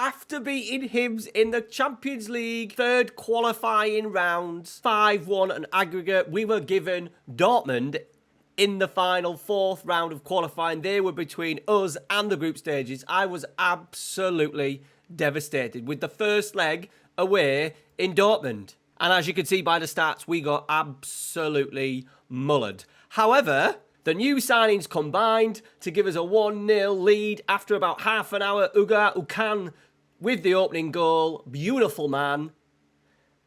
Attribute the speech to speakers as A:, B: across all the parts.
A: after beating Hibs in the Champions League third qualifying round, 5-1 an aggregate, we were given Dortmund in the final fourth round of qualifying. They were between us and the group stages. I was absolutely devastated with the first leg away in Dortmund. And as you can see by the stats, we got absolutely mullered. However, the new signings combined to give us a 1-0 lead after about half an hour. Uga Ukan with the opening goal. Beautiful man.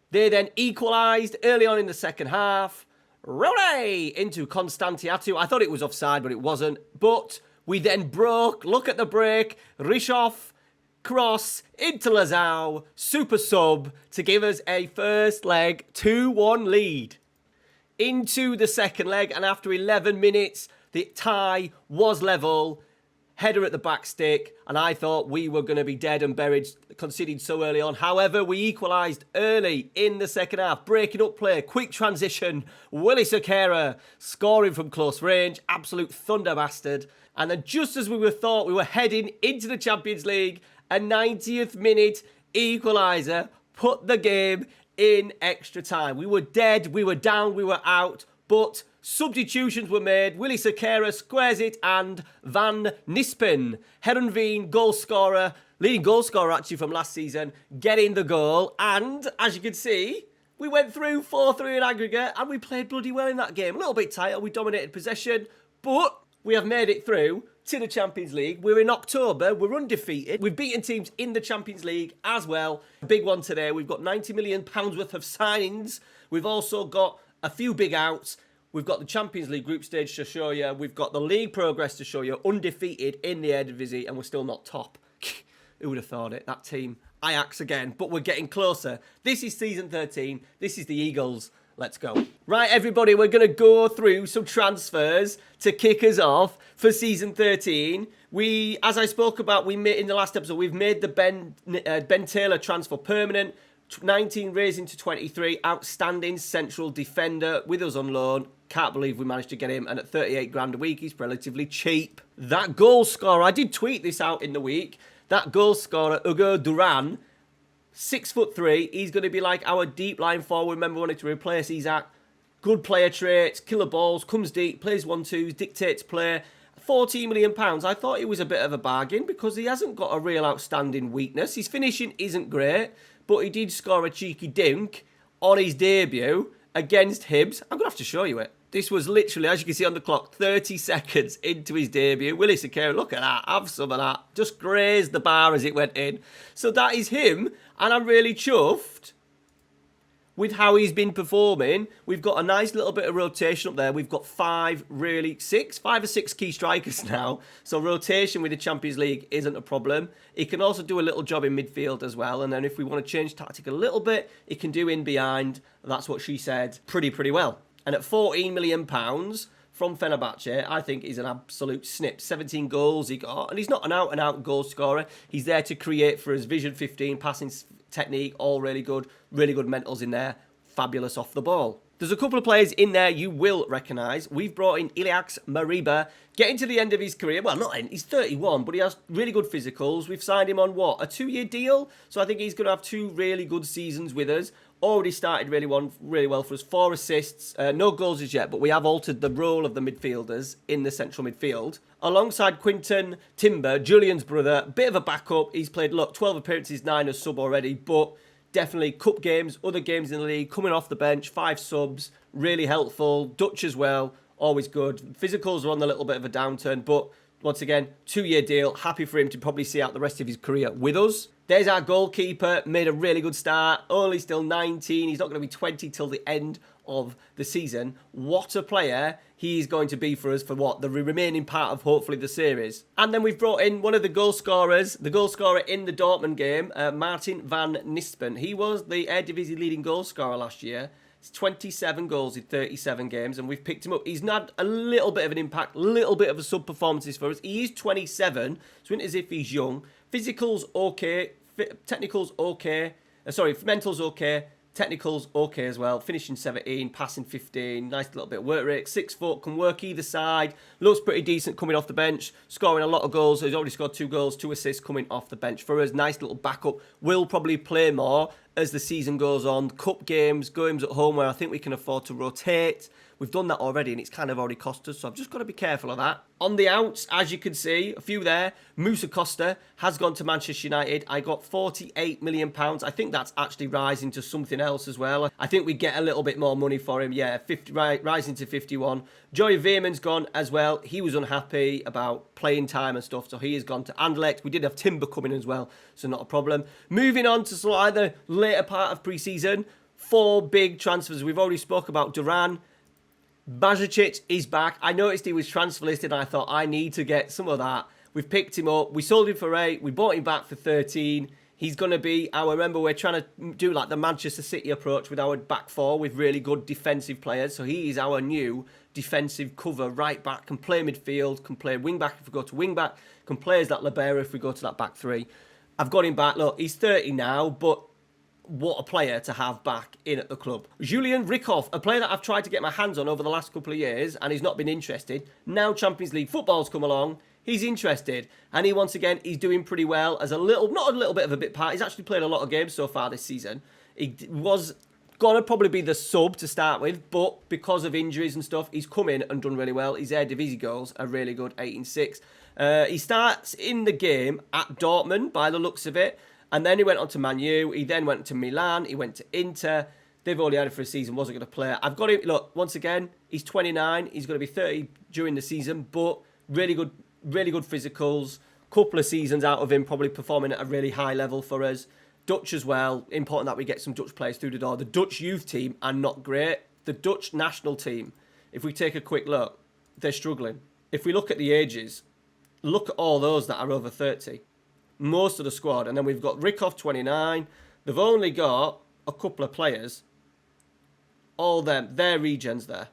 A: They then equalised early on in the second half. Rone into Constantiatu. I thought it was offside, but it wasn't. But we then broke. Look at the break. Rishoff, cross into Lazao. Super sub to give us a first leg 2-1 lead. Into the second leg, and after 11 minutes, the tie was level. Header at the back stick, and I thought we were going to be dead and buried, conceding so early on. However, we equalised early in the second half. Breaking up play, quick transition. Willy Sakara scoring from close range. Absolute thunder bastard. And then just as we thought we were heading into the Champions League, a 90th minute equaliser put the game in extra time. We were dead, we were down, we were out, but substitutions were made. Willy Sakara squares it, and Van Nispen, Herenveen goal scorer, leading goal scorer actually from last season, getting the goal. And as you can see, we went through 4-3 in aggregate, and we played bloody well in that game. A little bit tighter, we dominated possession, but we have made it through to the Champions League. We're in October, we're undefeated. We've beaten teams in the Champions League as well. Big one today, we've got £90 million worth of signings. We've also got a few big outs. We've got the Champions League group stage to show you. We've got the league progress to show you. Undefeated in the Eredivisie, and we're still not top. Who would have thought it? That team, Ajax again, but we're getting closer. This is season 13. This is the Eagles. Let's go. Right, everybody, we're going to go through some transfers to kick us off for season 13. As I spoke about, in the last episode, we've made the Ben Taylor transfer permanent. 19 raising to 23. Outstanding central defender with us on loan. Can't believe we managed to get him. And at 38 grand a week, he's relatively cheap. That goal scorer, I did tweet this out in the week. That goal scorer, Ugo Duran, 6'3", he's going to be like our deep line forward. Remember, we wanted to replace Isaac. Good player traits, killer balls, comes deep, plays 1-2s, dictates play. £14 million. I thought he was a bit of a bargain because he hasn't got a real outstanding weakness. His finishing isn't great, but he did score a cheeky dink on his debut against Hibs. I'm going to have to show you it. This was literally, as you can see on the clock, 30 seconds into his debut. Willy Sakara, look at that. Have some of that. Just grazed the bar as it went in. So that is him. And I'm really chuffed with how he's been performing. We've got a nice little bit of rotation up there. We've got five or six key strikers now. So rotation with the Champions League isn't a problem. He can also do a little job in midfield as well. And then if we want to change tactic a little bit, he can do in behind. That's what she said pretty well. And at £14 million from Fenerbahce, I think he's an absolute snip. 17 goals he got. And he's not an out-and-out goal scorer. He's there to create for us. Vision 15, passing technique, all really good. Really good mentals in there. Fabulous off the ball. There's a couple of players in there you will recognise. We've brought in Iliax Mariba, getting to the end of his career. Well, not end, he's 31, but he has really good physicals. We've signed him on, what, a 2-year deal? So I think he's going to have 2 really good seasons with us. Already started really well for us. 4 assists, no goals as yet, but we have altered the role of the midfielders in the central midfield. Alongside Quinton Timber, Julian's brother, bit of a backup. He's played, 12 appearances, 9 as sub already, but definitely cup games, other games in the league, coming off the bench, 5 subs, really helpful. Dutch as well, always good. Physicals are on a little bit of a downturn, but once again, 2-year deal. Happy for him to probably see out the rest of his career with us. There's our goalkeeper, made a really good start, only still 19. He's not going to be 20 till the end of the season. What a player he's going to be for us for the remaining part of hopefully the series. And then we've brought in one of the goal scorers, the goal scorer in the Dortmund game, Martin Van Nispen. He was the Eredivisie leading goal scorer last year. It's 27 goals in 37 games, and we've picked him up. He's had a little bit of an impact, a little bit of a sub-performances for us. He is 27, so it's as if he's young. Physical's okay, technical's okay, mentals okay, Technicals, okay as well. Finishing 17, passing 15. Nice little bit of work rate. 6 foot, can work either side. Looks pretty decent coming off the bench. Scoring a lot of goals. He's already scored 2 goals, 2 assists coming off the bench for us. Nice little backup. Will probably play more as the season goes on. Cup games at home where I think we can afford to rotate. We've done that already and it's kind of already cost us, so I've just got to be careful of that. On the outs, as you can see, a few there. Musa Costa has gone to Manchester United. I got £48 million. I think that's actually rising to something else as well. I think we get a little bit more money for him. Yeah, 50, rising to 51. Joey Veerman's gone as well. He was unhappy about playing time and stuff, so he has gone to Anderlecht. We did have Timber coming as well, so not a problem. Moving on to sort of the later part of pre-season. 4 big transfers. We've already spoke about Duran. Bajicic is back. I noticed he was transfer listed and I thought I need to get some of that. We've picked him up. We sold him for 8. We bought him back for 13. He's going to be remember we're trying to do like the Manchester City approach with our back 4 with really good defensive players. So he is our new defensive cover right back. Can play midfield, can play wing back if we go to wing back, can play as that libero if we go to that back 3. I've got him back. Look, he's 30 now, but what a player to have back in at the club. Julian Rykov, a player that I've tried to get my hands on over the last couple of years and he's not been interested. Now Champions League football's come along, he's interested. And he, once again, he's doing pretty well as not a little bit of a bit part. He's actually played a lot of games so far this season. He was going to probably be the sub to start with, but because of injuries and stuff, he's come in and done really well. His Eredivisie goals are really good, 18-6. He starts in the game at Dortmund by the looks of it. And then he went on to Man U. He then went to Milan. He went to Inter. They've only had him for a season. Wasn't going to play. I've got him. Look, once again, he's 29. He's going to be 30 during the season. But really good physicals. Couple of seasons out of him, probably performing at a really high level for us. Dutch as well. Important that we get some Dutch players through the door. The Dutch youth team are not great. The Dutch national team, if we take a quick look, they're struggling. If we look at the ages, look at all those that are over 30. Most of the squad, and then we've got Rykov 29. They've only got a couple of players. All them, they're regens there.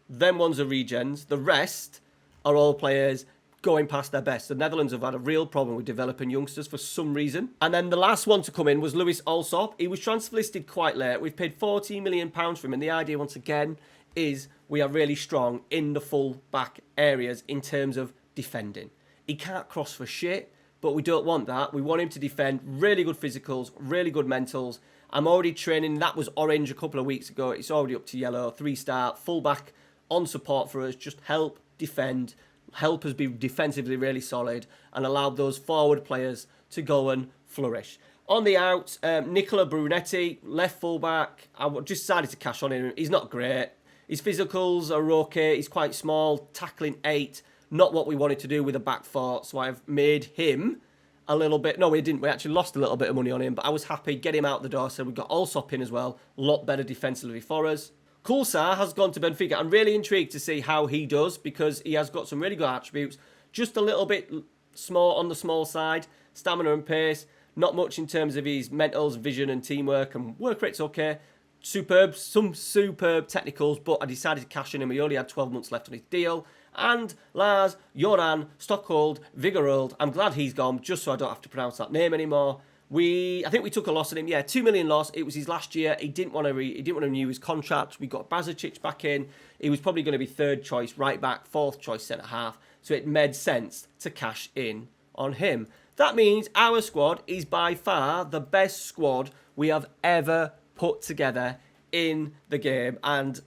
A: Them ones are regens. The rest are all players going past their best. The Netherlands have had a real problem with developing youngsters for some reason. And then the last one to come in was Louis Alsop. He was transfer listed quite late. We've paid £14 million for him, and the idea once again is we are really strong in the full back areas in terms of defending. He can't cross for shit. But we don't want that. We want him to defend. Really good physicals, really good mentals. I'm already training. That was orange a couple of weeks ago. It's already up to yellow. 3-star, full back on support for us. Just help defend. Help us be defensively really solid and allow those forward players to go and flourish. On the out, Nicola Brunetti, left full back. I just decided to cash on him. He's not great. His physicals are okay. He's quite small. Tackling 8. Not what we wanted to do with a back 4, so I've made him a little bit... No, we didn't. We actually lost a little bit of money on him, but I was happy. Get him out the door, so we've got Alsop in as well. A lot better defensively for us. Kulsar has gone to Benfica. I'm really intrigued to see how he does because he has got some really good attributes. Just a little bit small on the small side. Stamina and pace. Not much in terms of his mentals, vision and teamwork, and work rate's okay. Some superb technicals, but I decided to cash in him. He only had 12 months left on his deal. And Lars Joran Stockhold Vigorold. I'm glad he's gone, just so I don't have to pronounce that name anymore. I think we took a loss on him. Yeah, 2 million loss. It was his last year. He didn't want to renew his contract. We got Bajicic back in. He was probably going to be 3rd choice right back, 4th choice centre half. So it made sense to cash in on him. That means our squad is by far the best squad we have ever put together in the game. And,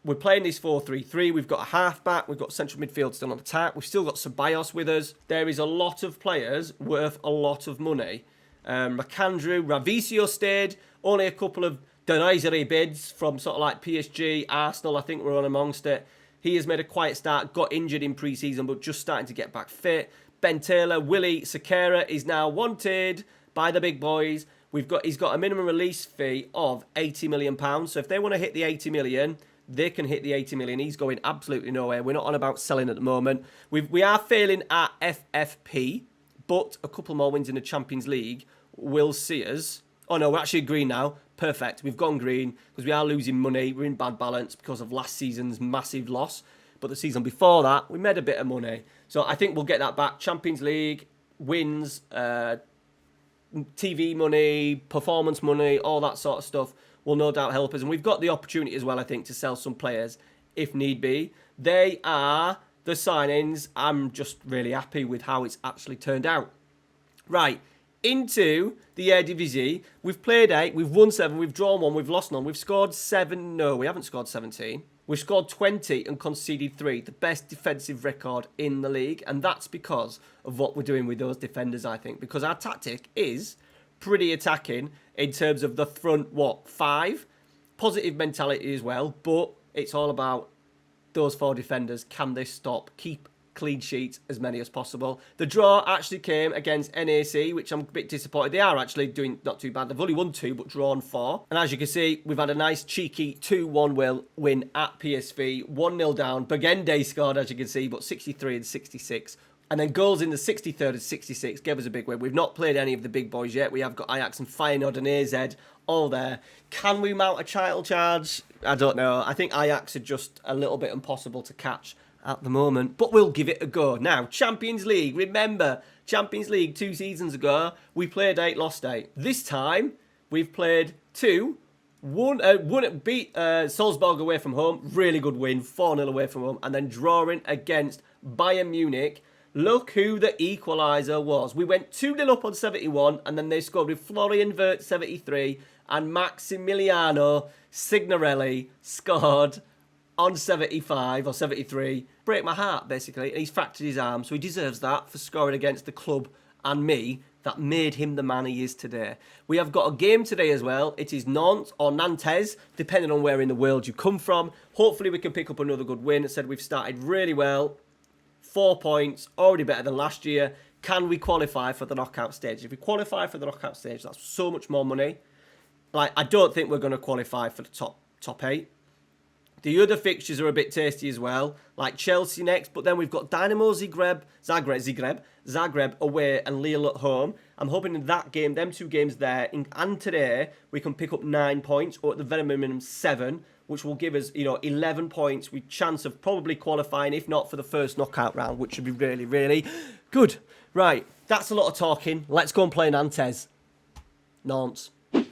A: we're playing this 4-3-3. We've got a half-back. We've got central midfield still on attack. We've still got Ceballos with us. There is a lot of players worth a lot of money. McAndrew, Ravizio stayed. Only a couple of derisory bids from sort of like PSG, Arsenal, I think we're on amongst it. He has made a quiet start, got injured in pre-season, but just starting to get back fit. Ben Taylor, Willie Sakara is now wanted by the big boys. He's got a minimum release fee of £80 million. So if they want to hit the 80 million... they can hit the 80 million. He's going absolutely nowhere. We're not on about selling at the moment. We are failing at FFP, but a couple more wins in the Champions League will see us. Oh no, we're actually green now. Perfect. We've gone green because we are losing money. We're in bad balance because of last season's massive loss. But the season before that, we made a bit of money. So I think we'll get that back. Champions League wins, TV money, performance money, all that sort of stuff will no doubt help us. And we've got the opportunity as well, I think, to sell some players if need be. They are the signings. I'm just really happy with how it's actually turned out. Right, into the Eredivisie. We've played 8, we've won 7, we've drawn 1, we've lost none. We've scored 7. No, we haven't scored 17. We've scored 20 and conceded 3. The best defensive record in the league. And that's because of what we're doing with those defenders, I think. Because our tactic is pretty attacking in terms of the front, 5? Positive mentality as well. But it's all about those 4 defenders. Can they stop? Keep clean sheets, as many as possible. The draw actually came against NAC, which I'm a bit disappointed. They are actually doing not too bad. They've only won 2, but drawn 4. And as you can see, we've had a nice cheeky 2-1 win at PSV. 1-0 down. Begende scored, as you can see, but 63 and 66. And then goals in the 63rd and 66 gave us a big win. We've not played any of the big boys yet. We have got Ajax and Feyenoord and AZ all there. Can we mount a title charge? I don't know. I think Ajax are just a little bit impossible to catch at the moment, but we'll give it a go. Now, Champions League. Remember, Champions League 2 seasons ago, we played 8, lost 8. This time, we've played 2, beat Salzburg away from home, really good win, 4-0 away from home, and then drawing against Bayern Munich. Look who the equaliser was. We went 2-0 up on 71, and then they scored with Florian Wirtz 73, and Maximiliano Signorelli scored on 75 or 73. Break my heart, basically. And he's fractured his arm, so he deserves that for scoring against the club and me that made him the man he is today. We have got a game today as well. It is Nantes or Nantes, depending on where in the world you come from. Hopefully we can pick up another good win. I said we've started really well. 4 points, already better than last year. Can we qualify for the knockout stage? If we qualify for the knockout stage, that's so much more money. Like, I don't think we're going to qualify for the top 8. The other fixtures are a bit tasty as well, like Chelsea next, but then we've got Dynamo Zagreb away and Lille at home. I'm hoping in that game, them 2 games there, and today, we can pick up 9 points, or at the very minimum 7, which will give us, 11 points with chance of probably qualifying, if not for the first knockout round, which would be really, really good. Right, that's a lot of talking. Let's go and play Nantes.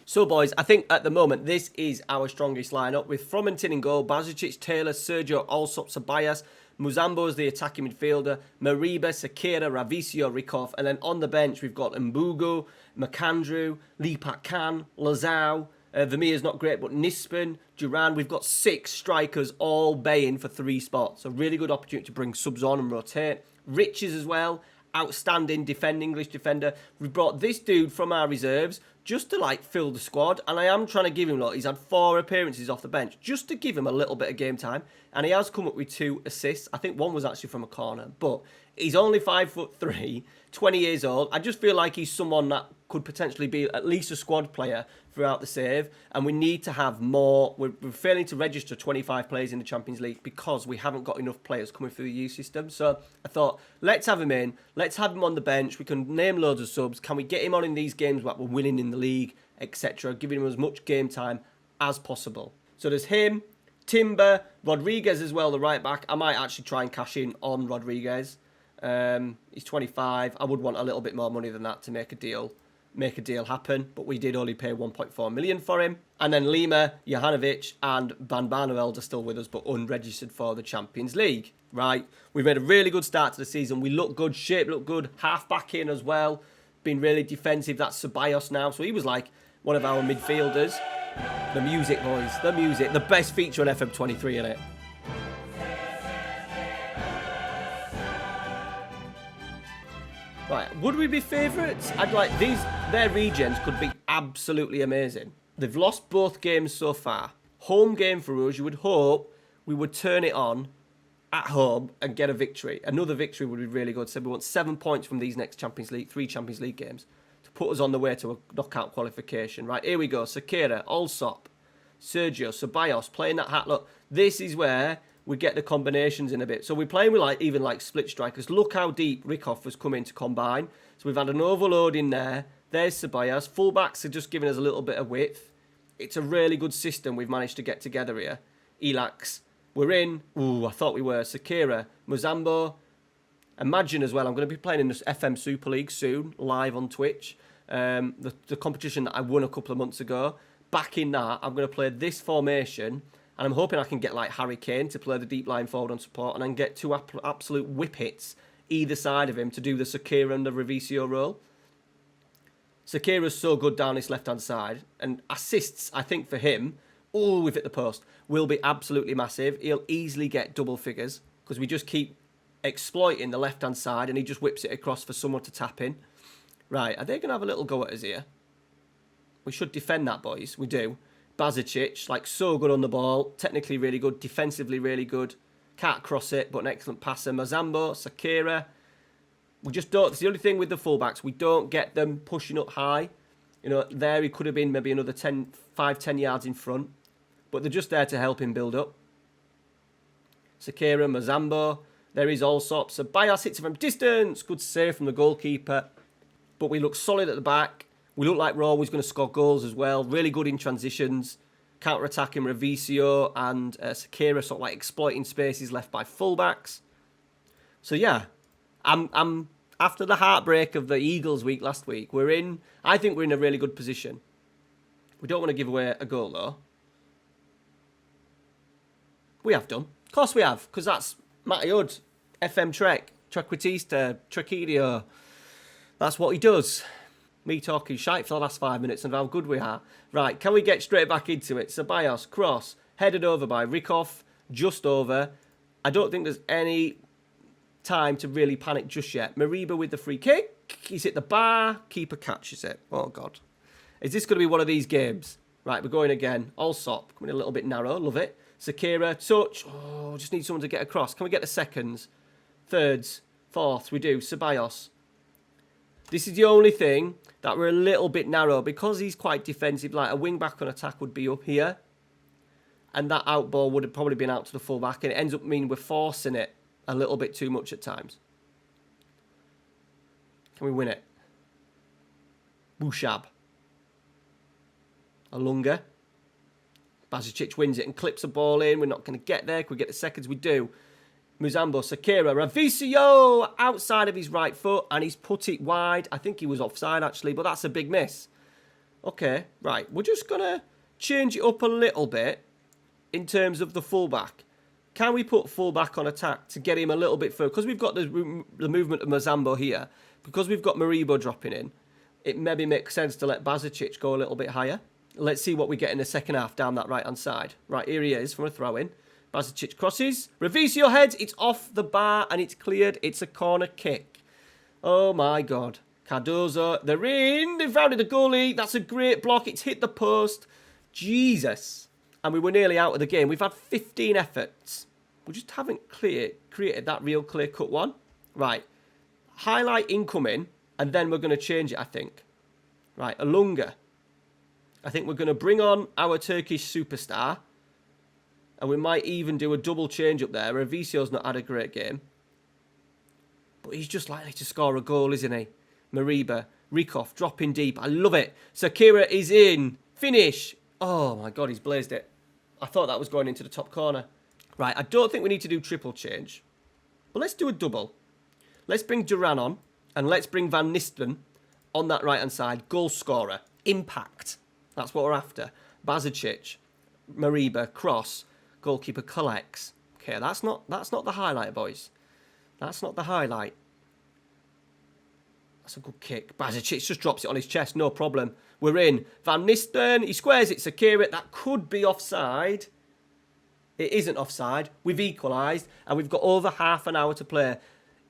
A: So, boys, I think at the moment this is our strongest lineup with Fromentin in goal, Bazic, Taylor, Sergio, Allsop, Ceballos, Muzambo as the attacking midfielder, Mariba, Sekera, Ravizio, Rikov, and then on the bench we've got Mbugo, McAndrew, Lipak Khan, Lazao, Vermeer's not great, but Nispen, Duran. We've got 6 strikers all baying for 3 spots. A really good opportunity to bring subs on and rotate. Riches as well. Outstanding English defender. We brought this dude from our reserves just to fill the squad, and I am trying to give him he's had 4 appearances off the bench just to give him a little bit of game time, and he has come up with 2 assists. I think one was actually from a corner, but he's only 5'3", 20 years old. I just feel like he's someone that could potentially be at least a squad player throughout the save, and we need to have more. We're failing to register 25 players in the Champions League because we haven't got enough players coming through the youth system. So I thought, let's have him in, let's have him on the bench. We can name loads of subs. Can we get him on in these games where we're winning in the league, etc., giving him as much game time as possible. So there's him, Timber, Rodriguez as well, the right back. I might actually try and cash in on Rodriguez. He's 25. I would want a little bit more money than that to make a deal happen, but we did only pay 1.4 million for him. And then Lima, Johanovic and Van Barneveld are still with us, but unregistered for the Champions League. Right, we've made a really good start to the season. We look good, shape look good, half back in as well. Been really defensive. That's Ceballos now, so he was like one of our midfielders. The music, boys, the music, the best feature on FM23 in it. Right, would we be favourites? I'd like their regens could be absolutely amazing. They've lost both games so far. Home game for us, you would hope we would turn it on at home and get a victory. Another victory would be really good. So we want 7 points from these next Champions League, 3 Champions League games to put us on the way to a knockout qualification. Right, here we go. Sekera, Allsop, Sergio, Ceballos, playing that hat. Look, this is where we get the combinations in a bit. So we're playing with even split strikers. Look how deep Rikov has come in to combine. So we've had an overload in there. There's Ceballos. Fullbacks are just giving us a little bit of width. It's a really good system we've managed to get together here. Elax. We're in. Ooh, I thought we were. Sekera. Muzambo. Imagine as well, I'm going to be playing in this FM Super League soon, live on Twitch. the competition that I won a couple of months ago. Back in that, I'm going to play this formation, and I'm hoping I can get like Harry Kane to play the deep line forward on support, and then get two absolute whip hits either side of him to do the Sakira and the Revicio role. Sakira's so good down this left-hand side, and assists, I think, for him, we've hit the post, will be absolutely massive. He'll easily get double figures, because we just keep exploiting the left-hand side, and he just whips it across for someone to tap in. Right, are they going to have a little go at us here? We should defend that, boys. We do. Bazic, like, so good on the ball. Technically really good. Defensively really good. Can't cross it, but an excellent passer. Mazambo, Sakira. We just don't... It's the only thing with the fullbacks. We don't get them pushing up high. You know, there he could have been maybe another 5-10 yards in front. But they're just there to help him build up. Sakira, Mazambo. There is Allsop. So Bias hits it from distance. Good save from the goalkeeper. But we look solid at the back. We look like we're always going to score goals as well. Really good in transitions. Counter-attacking Revicio and Sakira sort of like exploiting spaces left by fullbacks. So yeah, I'm after the heartbreak of the Eagles week last week, I think we're in a really good position. We don't want to give away a goal though. We have done. Of course we have, because that's Matty Hood, FM23, Trequartista, Trequidio. That's what he does. Me talking shite for the last 5 minutes and how good we are. Right, can we get straight back into it? Ceballos, cross, headed over by Rikoff, just over. I don't think there's any time to really panic just yet. Mariba with the free kick. He's hit the bar. Keeper catches it. Oh, God. Is this going to be one of these games? Right, we're going again. Allsop, coming a little bit narrow. Love it. Sakira, touch. Oh, just need someone to get across. Can we get the seconds? Thirds, fourths, we do. Ceballos. This is the only thing that we're a little bit narrow because he's quite defensive. Like a wing back on attack would be up here. And that out ball would have probably been out to the full back. And it ends up meaning we're forcing it a little bit too much at times. Can we win it? Bouchab. Alunga. Bazic wins it and clips the ball in. We're not going to get there. Can we get the seconds? We do. Muzambo, Sakira, Revicio outside of his right foot and he's put it wide. I think he was offside actually, but that's a big miss. Okay, right. We're just going to change it up a little bit in terms of the fullback. Can we put fullback on attack to get him a little bit further? Because we've got the movement of Muzambo here, because we've got Maribo dropping in, it maybe makes sense to let Bazic go a little bit higher. Let's see what we get in the second half down that right-hand side. Right, here he is from a throw-in. Bazic crosses. Revicio heads. It's off the bar and it's cleared. It's a corner kick. Oh, my God. Cardozo. They're in. They've rounded the goalie. That's a great block. It's hit the post. Jesus. And we were nearly out of the game. We've had 15 efforts. We just haven't created that real clear-cut one. Right. Highlight incoming. And then we're going to change it, I think. Right. Alunga. I think we're going to bring on our Turkish superstar. And we might even do a double change up there. Revicio's not had a great game. But he's just likely to score a goal, isn't he? Mariba, Rikoff, dropping deep. I love it. Sakira is in. Finish. Oh, my God, he's blazed it. I thought that was going into the top corner. Right, I don't think we need to do triple change. But let's do a double. Let's bring Duran on. And let's bring Van Nistelrooy on that right-hand side. Goal scorer. Impact. That's what we're after. Bazic, Mariba, cross. Goalkeeper collects. Okay, that's not the highlight, boys. That's not the highlight. That's a good kick. Bazic just drops it on his chest, no problem. We're in. Van Nistelrooy, he squares it, Sakira. That could be offside. It isn't offside. We've equalised, and we've got over half an hour to play.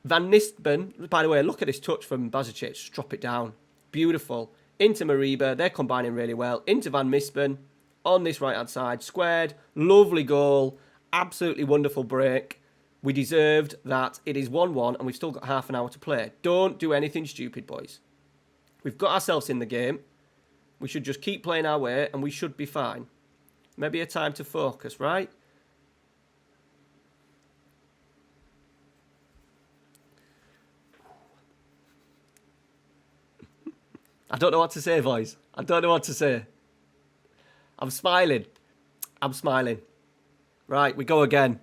A: Van Nistelrooy, by the way, look at this touch from Bazic. Just drop it down. Beautiful. Into Mariba. They're combining really well. Into Van Nistelrooy. On this right-hand side, squared, lovely goal, absolutely wonderful break. We deserved that. It is 1-1 and we've still got half an hour to play. Don't do anything stupid, boys. We've got ourselves in the game. We should just keep playing our way and we should be fine. Maybe a time to focus, right? I don't know what to say, boys. I don't know what to say. I'm smiling. I'm smiling. Right, we go again.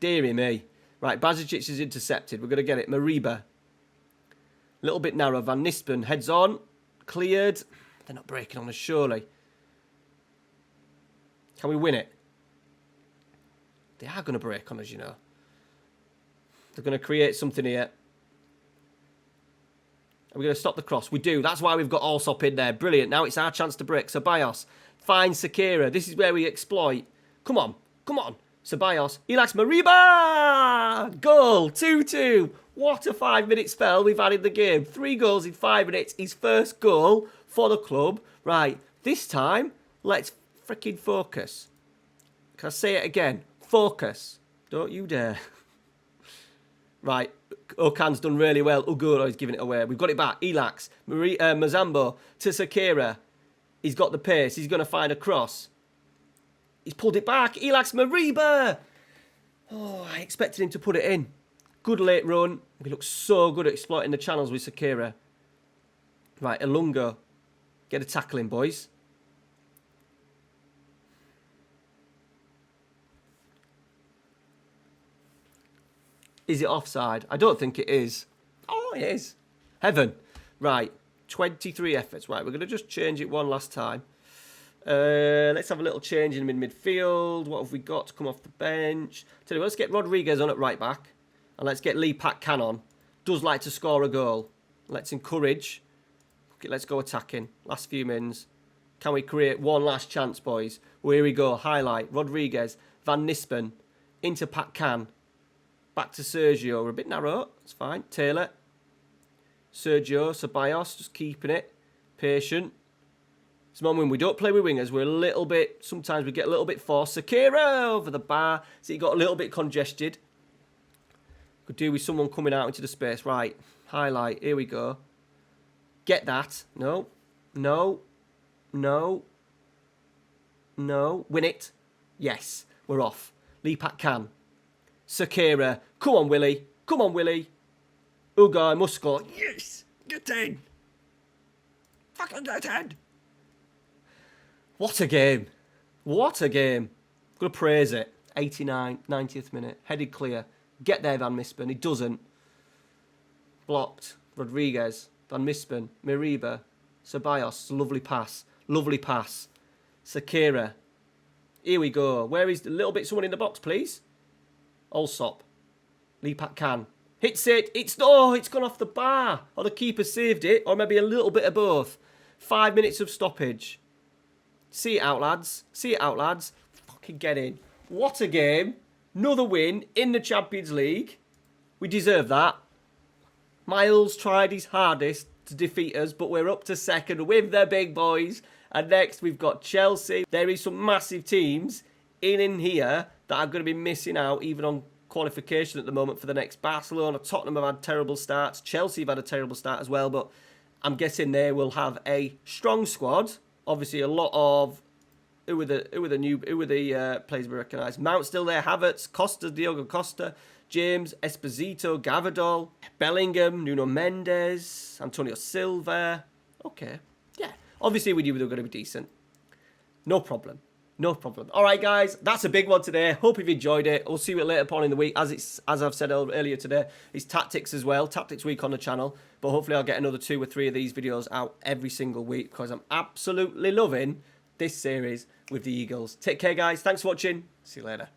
A: Deary me. Right, Bazic is intercepted. We're going to get it. Mariba. A little bit narrow. Van Nistelrooy heads on. Cleared. They're not breaking on us, surely. Can we win it? They are going to break on us, you know. They're going to create something here. Are we going to stop the cross? We do. That's why we've got Allsop in there. Brilliant. Now it's our chance to break. Ceballos finds Sakira. This is where we exploit. Come on. Come on. Ceballos. Ajax Mariba! Goal. 2-2. What a 5-minute spell we've had in the game. 3 goals in 5 minutes. His first goal for the club. Right. This time, let's freaking focus. Can I say it again? Focus. Don't you dare. Right. Okan's done really well. Uguro is giving it away. We've got it back. Ajax. Mazambo to Sakira. He's got the pace. He's going to find a cross. He's pulled it back. Ajax Mariba. Oh, I expected him to put it in. Good late run. He looks so good at exploiting the channels with Sakira. Right, Ilunga. Get a tackle in, boys. Is it offside? I don't think it is. Oh, it is. Heaven. Right. 23 efforts. Right, we're going to just change it one last time. Let's have a little change in midfield. What have we got to come off the bench? Tell you what, let's get Rodriguez on at right back. And let's get Lee Pat Can on. Does like to score a goal. Let's encourage. Okay, let's go attacking. Last few minutes. Can we create one last chance, boys? Well, here we go. Highlight. Rodriguez. Van Nispen. Into Pat Can. Back to Sergio. We're a bit narrow. It's fine. Taylor. Sergio. Ceballos. Just keeping it. Patient. It's a moment when we don't play with wingers. We're a little bit... Sometimes we get a little bit forced. Sakira over the bar. So he got a little bit congested. Could do with someone coming out into the space. Right. Highlight. Here we go. Get that. No. No. No. No. Win it. Yes. We're off. Lee Pat Can. Sakira. Come on, Willie. Come on, Willie. Ugai must score. Yes. Get in. Fucking get in. What a game. What a game. Gonna praise it. 89, 90th minute. Headed clear. Get there, Van Mispen. He doesn't. Blocked. Rodriguez. Van Mispen. Mariba. Ceballos. Lovely pass. Lovely pass. Sakira. Here we go. Where is the little bit someone in the box, please? Allsop. Lee Pat Can. Hits it. It's gone off the bar. Or the keeper saved it. Or maybe a little bit of both. 5 minutes of stoppage. See it out, lads. See it out, lads. Fucking get in. What a game. Another win in the Champions League. We deserve that. Miles tried his hardest to defeat us, but we're up to second with the big boys. And next we've got Chelsea. There is some massive teams in here that are going to be missing out, even on qualification at the moment for the next. Barcelona, Tottenham have had terrible starts. Chelsea have had a terrible start as well, but I'm guessing they will have a strong squad. Obviously, a lot of who are the players we recognise. Mount still there. Havertz, Costa, Diogo Costa, James, Esposito, Gavardol, Bellingham, Nuno Mendes, Antonio Silva. Okay, yeah. Obviously, we knew they were going to be decent. No problem. No problem. All right, guys, that's a big one today. Hope you've enjoyed it. We'll see you later on in the week. As I've said earlier today, it's tactics as well. Tactics week on the channel. But hopefully I'll get another 2 or 3 of these videos out every single week because I'm absolutely loving this series with the Eagles. Take care, guys. Thanks for watching. See you later.